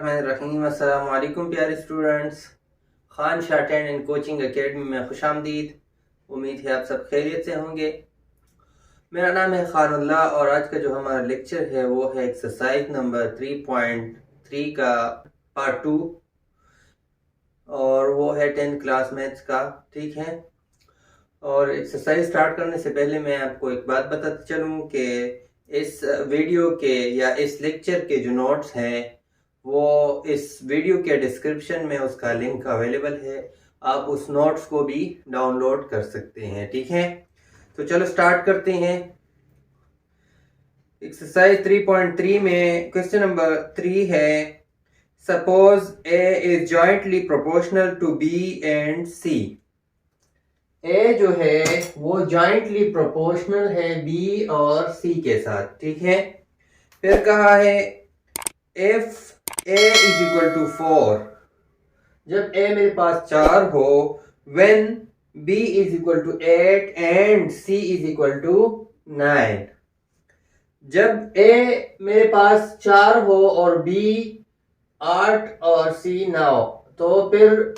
बिस्मिल्लाहिर्रहमानिर्रहीम। अस्सलाम वालेकुम प्यारे students. Khan short and coaching academy में खुशामदीद। उम्मीद है आप सब खैरियत से होंगे। मेरा नाम है खानुल्लाह और आज का जो हमारा लेक्चर है वो है एक्सरसाइज नंबर 3.3 का पार्ट 2 और वो है 10th क्लास मैथ्स का। ठीक है, और एक्सरसाइज स्टार्ट करने से पहले मैं आपको एक बात बताते चलूँ कि इस वीडियो के या इस लेक्चर के जो नोट्स हैं वो इस वीडियो के डिस्क्रिप्शन में उसका लिंक अवेलेबल है, आप उस नोट्स को भी डाउनलोड कर सकते हैं। ठीक है, तो चलो स्टार्ट करते हैं। एक्सरसाइज 3.3 में क्वेश्चन नंबर 3 है, suppose A is jointly proportional to B and C. A जो है वो जॉइंटली प्रोपोर्शनल है बी और सी के साथ। ठीक है, फिर कहा है if A is equal to 4, जब ए मेरे पास 4 हो, when B is equal to 8 and C is equal to 9। जब ए मेरे पास 4 हो और बी 8 और सी 9, तो फिर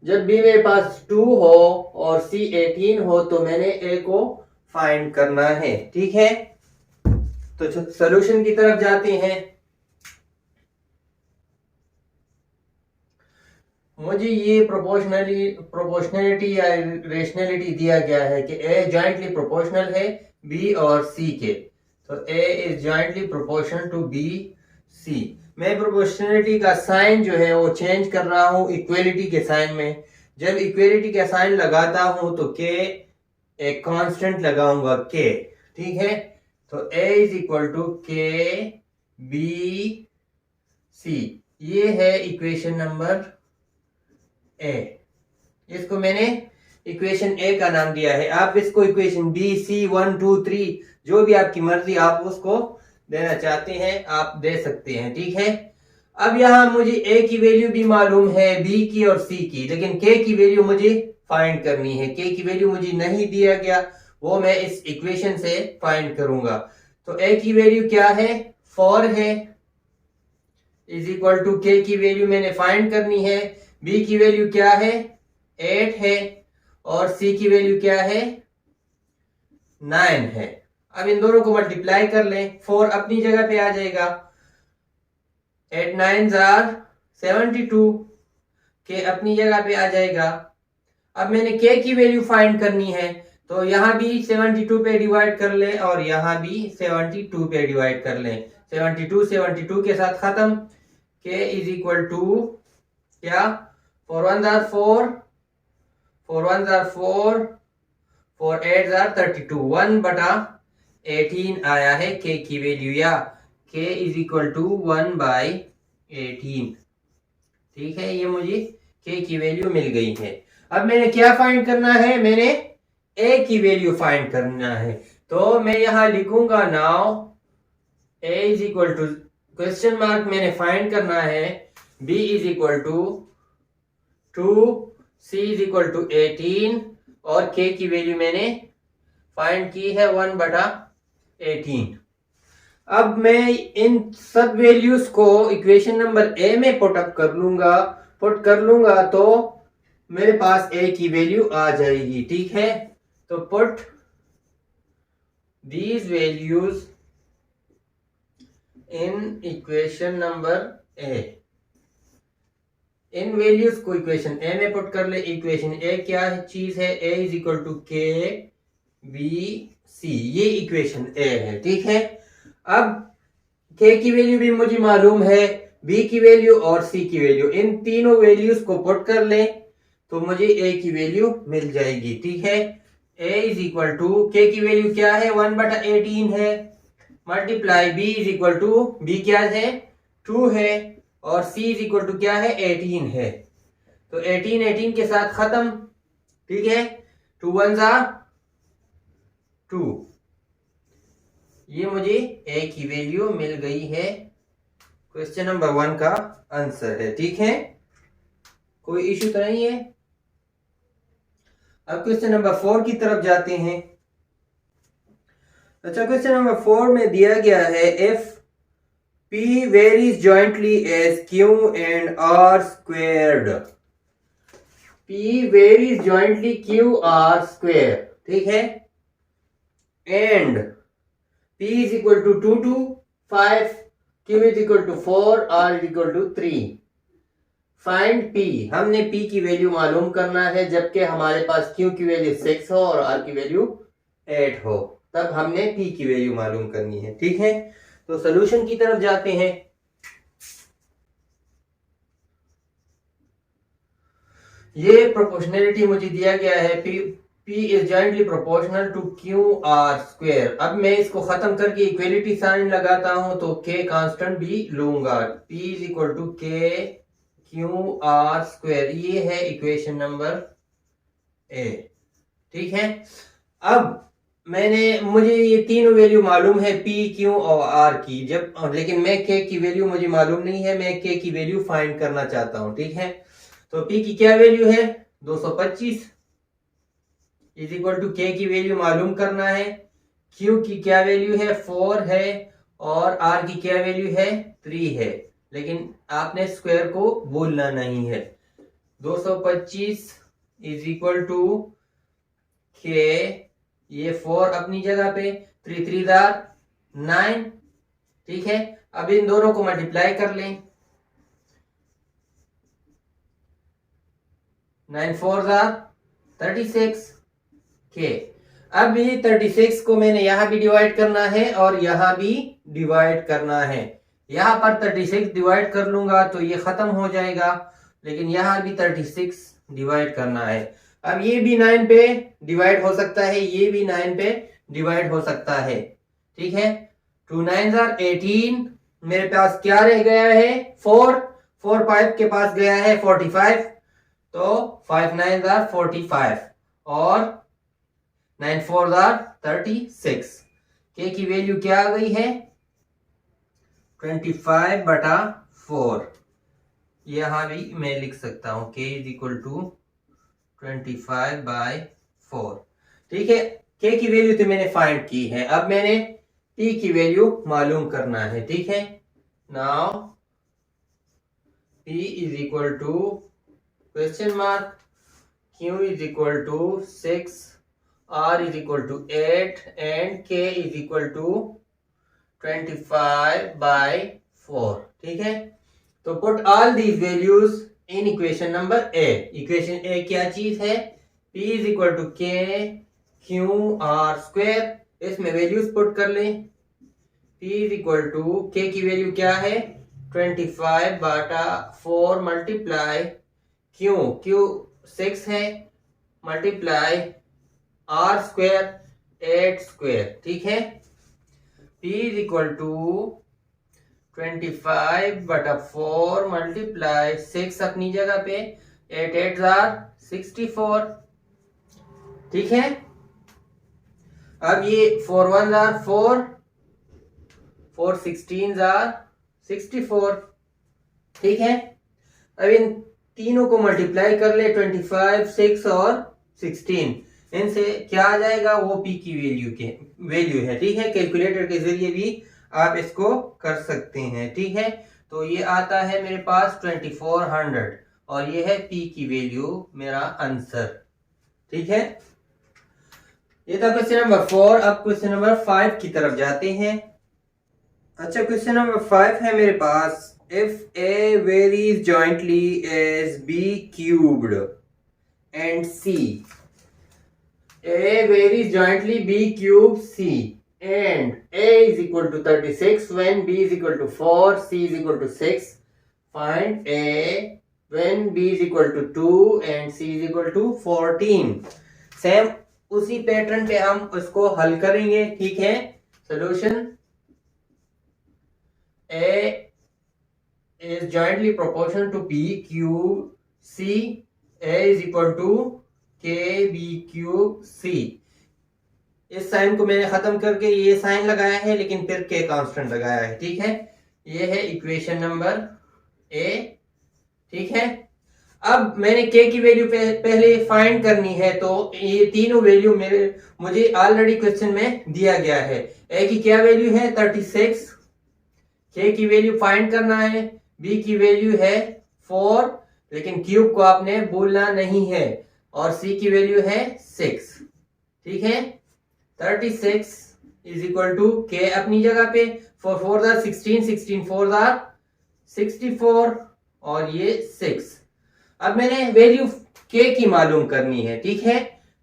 जब बी मेरे पास 2 हो और सी 18 हो तो मैंने ए को फाइंड करना है। ठीक है, तो सॉल्यूशन की तरफ जाते हैं। मुझे ये प्रोपोर्शनलिटी या रेशनलिटी दिया गया है कि ए जॉइंटली प्रोपोर्शनल है बी और सी के, तो A is jointly proportional to B C. मैं प्रोपोर्शनलिटी का साइन जो है वो चेंज कर रहा हूं इक्वलिटी के साइन में। जब इक्वलिटी का साइन लगाता हूं तो के एक कांस्टेंट लगाऊंगा के। ठीक है, तो A is equal to K B C, ये है इक्वेशन नंबर ए। इसको मैंने इक्वेशन ए का नाम दिया है। आप इसको इक्वेशन बी सी 1 2 3 जो भी आपकी मर्जी आप उसको देना चाहते हैं आप दे सकते हैं। ठीक है, अब यहां मुझे ए की वैल्यू भी मालूम है, बी की और सी की, लेकिन के की वैल्यू मुझे फाइंड करनी है। के की वैल्यू मुझे नहीं दिया गया, वो मैं इस इक्वेशन से फाइंड करूंगा। तो ए की वैल्यू क्या है, 4 है, इज इक्वल टू के की वैल्यू मैंने फाइंड करनी है। बी की वैल्यू क्या है, 8 है, और सी की वैल्यू क्या है, 9 है। अब इन दोनों को मल्टीप्लाई कर लें, 4 अपनी जगह पे आ जाएगा, 8 9 आर 72, के अपनी जगह पे आ जाएगा। अब मैंने के की वैल्यू फाइंड करनी है, तो यहां भी 72 पे डिवाइड कर लें और यहां भी 72 पे डिवाइड कर लें। 72 के साथ खत्म। के इज इक्वल टू क्या, 4 1 आर 4, 4 1 आर 4, 4 8 आर 32, 1/18 आया है के की वैल्यू, या के इज इक्वल टू 1/18। ठीक है, ये मुझे के की वैल्यू मिल गई है। अब मैंने क्या फाइंड करना है, मैंने ए की वैल्यू फाइंड करना है। तो मैं यहां लिखूंगा now A is equal to question mark मैंने फाइंड करना है, B is equal to 2, C is equal to 18 और के की वैल्यू मैंने फाइंड की है 1/18। अब मैं इन सब वैल्यूज को इक्वेशन नंबर ए में पुट कर लूंगा तो मेरे पास ए की वैल्यू आ जाएगी। ठीक है, तो put these values in equation number A. In values को इक्वेशन ए में पुट कर ले। इक्वेशन ए क्या है चीज है, A is equal to K B C, ये इक्वेशन ए है। ठीक है, अब के की वैल्यू भी मुझे मालूम है, बी की वैल्यु और सी की वैल्यू, इन तीनों वैल्यूज को पुट कर ले तो मुझे ए की वैल्यू मिल जाएगी। ठीक है, ए इज इक्वल टू के की वैल्यू क्या है, 1/18 है, multiply B is equal to, B क्या है 2 है, और c इज इक्वल टू क्या है 18 है, तो 18 के साथ खत्म। ठीक है, 2 1 2, ये मुझे a की वैल्यू मिल गई है। क्वेश्चन नंबर 1 का आंसर है। ठीक है, कोई इश्यू तो नहीं है। अब क्वेश्चन नंबर 4 की तरफ जाते हैं। अच्छा, क्वेश्चन नंबर 4 में दिया गया है if P varies jointly as Q and R squared. P varies jointly Q R square. ठीक है, and P is equal to 2 to 5, Q is equal to 4, R is equal to 3. Find P, हमने P की value मालूम करना है जबकि हमारे पास Q की वैल्यू 6 हो और R की वैल्यू 8 हो, तब हमने P की वैल्यू मालूम करनी है। ठीक है, तो सॉल्यूशन की तरफ जाते हैं। ये प्रोपोर्शनैलिटी मुझे दिया गया है, P is jointly proportional to QR square. अब मैं इसको खत्म करके इक्वलिटी साइन लगाता हूं तो K कांस्टेंट भी लूंगा। P is equal to K QR square, ये है इक्वेशन नंबर A। ठीक है, अब मुझे ये तीनों वैल्यू मालूम है P, Q और R की, लेकिन मैं K की वैल्यू मुझे मालूम नहीं है, मैं K की वैल्यू फाइंड करना चाहता हूं। ठीक है, तो P की क्या वैल्यू है 225 इज इक्वल टू K की वैल्यू मालूम करना है, Q की क्या वैल्यू है 4 है और R की क्या वैल्यू है 3 है, लेकिन आपने स्क्वायर को भूलना नहीं है। 225 इज इक्वल टू K, ये 4 अपनी जगह पे, 3 3 9। ठीक है, अब इन दोनों को मल्टीप्लाई कर लें, 9 4 36 K। अब ये 36 को मैंने यहां भी डिवाइड करना है और यहां भी डिवाइड करना है। यहां पर 36 डिवाइड कर लूंगा तो ये खत्म हो जाएगा, लेकिन यहां भी 36 डिवाइड करना है। अब ये भी 9 पे डिवाइड हो सकता है, ये भी 9 पे डिवाइड हो सकता है। ठीक है, 2 9 18, मेरे पास क्या रह गया है 4 5 के पास गया है 45, तो 5 9 45 और 9 4 36। K की वैल्यू क्या आ गई है 25/4। यहां भी मैं लिख सकता हूं K इज इक्वल टू 25/4। ठीक है, K की वैल्यू तो मैंने फाइंड की है, अब मैंने P की वैल्यू मालूम करना है। ठीक है, now P is equal to question mark, Q is equal to 6, R is equal to 8 and K is equal to 25/4। ठीक है, तो put all these values in equation number A। Equation A क्या चीज है, P is equal to K QR square, इसमें values put कर लें। P is equal to K की वैल्यू क्या है 25/4 मल्टीप्लाई Q 6 है मल्टीप्लाई R स्क्वायर 8 स्क्वायर। ठीक है, P is equal to 25/4 multiply 6 अपनी जगह पे, 8 8 64। ठीक है, अब ये 4 1 4, 4 16 64। ठीक है, अब इन तीनों को मल्टीप्लाई कर ले, 25 6 और 16, इनसे क्या आ जाएगा वो P की वैल्यू है। ठीक है, कैलकुलेटर के जरिए भी आप इसको कर सकते हैं। ठीक है, तो ये आता है मेरे पास 2400 और ये है P की वैल्यू, मेरा आंसर। ठीक है, ये था क्वेश्चन नंबर 4। अब क्वेश्चन नंबर 5 की तरफ जाते हैं। अच्छा, क्वेश्चन नंबर 5 है मेरे पास, if A varies jointly as B cubed and C, A varies jointly B cubed C and A is equal to 36 when B is equal to 4, C is equal to 6. Find A when B is equal to 2 and C is equal to 14. Same उसी pattern पे हम उसको हल करेंगे। ठीक है, solution A is jointly proportional to B cube C, A is equal to KB cube C। इस sign को मैंने खत्म करके ये साइन लगाया है, लेकिन फिर K कांस्टेंट लगाया है। ठीक है, ये है इक्वेशन नंबर A। ठीक है, अब मैंने K की वैल्यू पहले फाइंड करनी है, तो ये तीनों वैल्यू मुझे ऑलरेडी क्वेश्चन में दिया गया है। A की क्या वैल्यू है 36, के की वैल्यू फाइंड करना है, बी की वैल्यू है 4, लेकिन क्यूब को आपने भूलना नहीं है, और सी की वैल्यू है 6। ठीक है, 36 इज इक्वल टू के अपनी जगह पे, 4 4 16, 16 4 64 और ये 6। अब मैंने वैल्यू के की मालूम करनी है। ठीक है,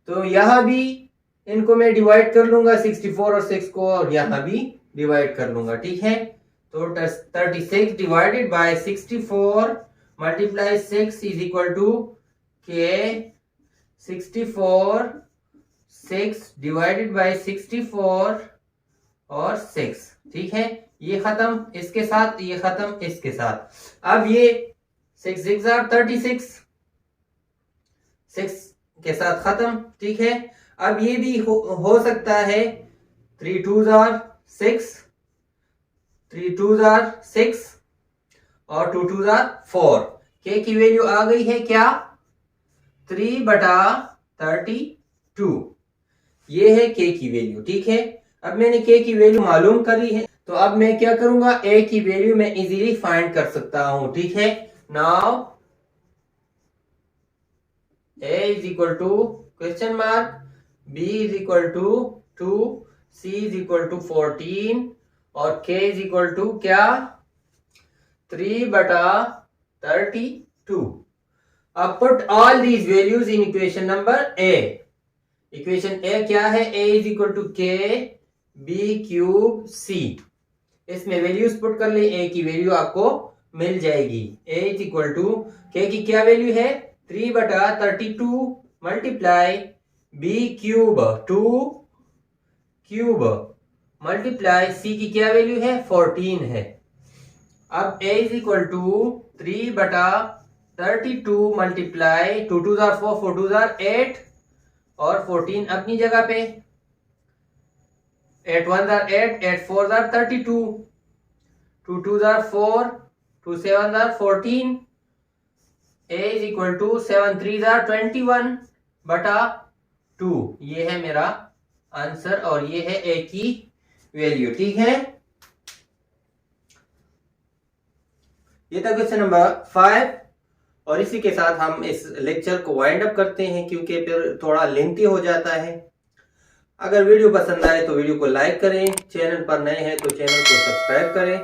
तो यहां भी इनको मैं डिवाइड कर लूंगा 64 और 6 को, और यहां भी डिवाइड कर लूंगा। ठीक है, तो 36 divided by 64 multiply 6 is equal to K 64 6 divided by 64 और 6। ठीक है, ये खत्म इसके साथ, ये खत्म इसके साथ। अब ये 6 6 36, 6 के साथ खत्म। ठीक है, अब ये भी हो सकता है 3 2 6, 3 2 6 और 2 2 4। के की वैल्यू आ गई है क्या, 3/32। ये है के की वैल्यू। ठीक है, अब मैंने के की वैल्यू मालूम करी है, तो अब मैं क्या करूंगा, ए की वैल्यू मैं इजीली फाइंड कर सकता हूं। ठीक है, now A is equal to question mark, B is equal to 2, C is equal to 14 और के इज इक्वल टू क्या, 3/32। अब put all these values in equation number A. Equation A क्या है, A is equal to K B cube C. इसमें values put कर ले, ए की value आपको मिल जाएगी। ए इज इक्वल टू के की क्या वैल्यू है, 3/32 multiply B cube 2 cube multiply C की क्या वैल्यू है, 14 है। अब A is equal to 3/32 multiply 2 2 4 4 2 8 और 14 अपनी जगह पे, 8 1 8 8 4 32, 2 2 4 2 7 14। a is equal to 7 3 21/2। ये है मेरा आंसर और ये है a की वैल्यू। ठीक है, ये था क्वेश्चन नंबर 5 और इसी के साथ हम इस लेक्चर को वाइंड अप करते हैं, क्योंकि फिर थोड़ा लेंथी हो जाता है। अगर वीडियो पसंद आए तो वीडियो को लाइक करें, चैनल पर नए हैं तो चैनल को सब्सक्राइब करें।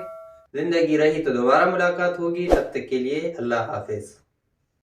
जिंदगी रही तो दोबारा मुलाकात होगी, तब तक के लिए अल्लाह हाफिज।